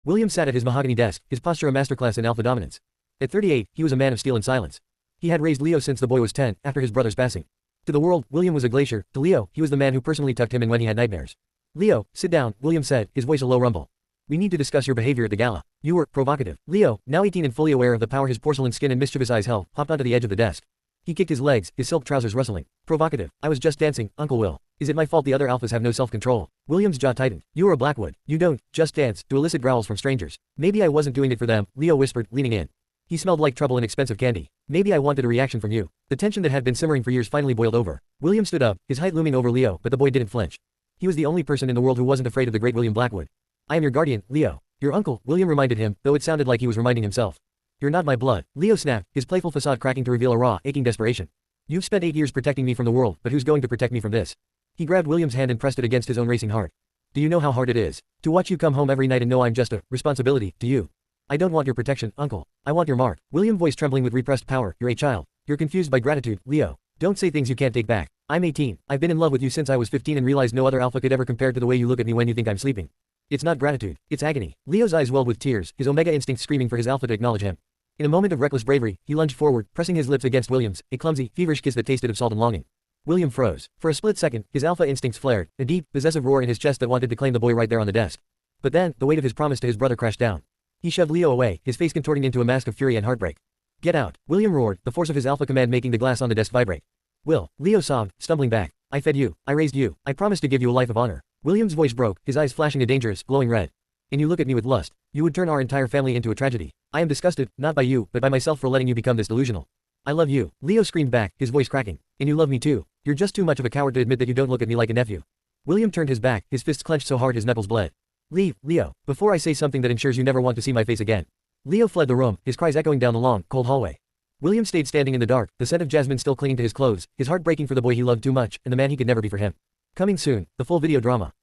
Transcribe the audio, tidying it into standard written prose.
William sat at his mahogany desk, his posture a masterclass in alpha dominance. At 38, he was a man of steel and silence. He had raised Leo since the boy was 10, after his brother's passing. To the world, William was a glacier. To Leo, he was the man who personally tucked him in when he had nightmares. Leo, sit down, William said, his voice a low rumble. We need to discuss your behavior at the gala. You were provocative. Leo, now 18 and fully aware of the power his porcelain skin and mischievous eyes held, hopped onto the edge of the desk. He kicked his legs, his silk trousers rustling. Provocative. I was just dancing, Uncle Will. Is it my fault the other alphas have no self-control? William's jaw tightened. You are a Blackwood. You don't just dance to elicit growls from strangers. Maybe I wasn't doing it for them, Leo whispered, leaning in. He smelled like trouble and expensive candy. Maybe I wanted a reaction from you. The tension that had been simmering for years finally boiled over. William stood up, his height looming over Leo, but the boy didn't flinch. He was the only person in the world who wasn't afraid of the great William Blackwood. I am your guardian, Leo. Your uncle, William reminded him, though it sounded like he was reminding himself. You're not my blood. Leo snapped, his playful facade cracking to reveal a raw, aching desperation. You've spent 8 years protecting me from the world, but who's going to protect me from this? He grabbed William's hand and pressed it against his own racing heart. Do you know how hard it is? To watch you come home every night and know I'm just a responsibility to you. I don't want your protection, uncle. I want your mark. William voice trembling with repressed power. You're a child. You're confused by gratitude, Leo. Don't say things you can't take back. I'm 18. I've been in love with you since I was 15 and realized no other alpha could ever compare to the way you look at me when you think I'm sleeping. It's not gratitude. It's agony. Leo's eyes welled with tears, his omega instinct screaming for his alpha to acknowledge him. In a moment of reckless bravery, he lunged forward, pressing his lips against William's, a clumsy, feverish kiss that tasted of salt and longing. William froze. For a split second, his alpha instincts flared, a deep, possessive roar in his chest that wanted to claim the boy right there on the desk. But then, the weight of his promise to his brother crashed down. He shoved Leo away, his face contorting into a mask of fury and heartbreak. Get out, William roared, the force of his alpha command making the glass on the desk vibrate. Will, Leo sobbed, stumbling back. I fed you. I raised you. I promised to give you a life of honor. William's voice broke, his eyes flashing a dangerous, glowing red. And you look at me with lust. You would turn our entire family into a tragedy. I am disgusted, not by you, but by myself for letting you become this delusional. I love you, Leo screamed back, his voice cracking. And you love me too. You're just too much of a coward to admit that you don't look at me like a nephew. William turned his back, his fists clenched so hard his knuckles bled. Leave, Leo, before I say something that ensures you never want to see my face again. Leo fled the room, his cries echoing down the long, cold hallway. William stayed standing in the dark, the scent of jasmine still clinging to his clothes, his heart breaking for the boy he loved too much, and the man he could never be for him. Coming soon, the full video drama.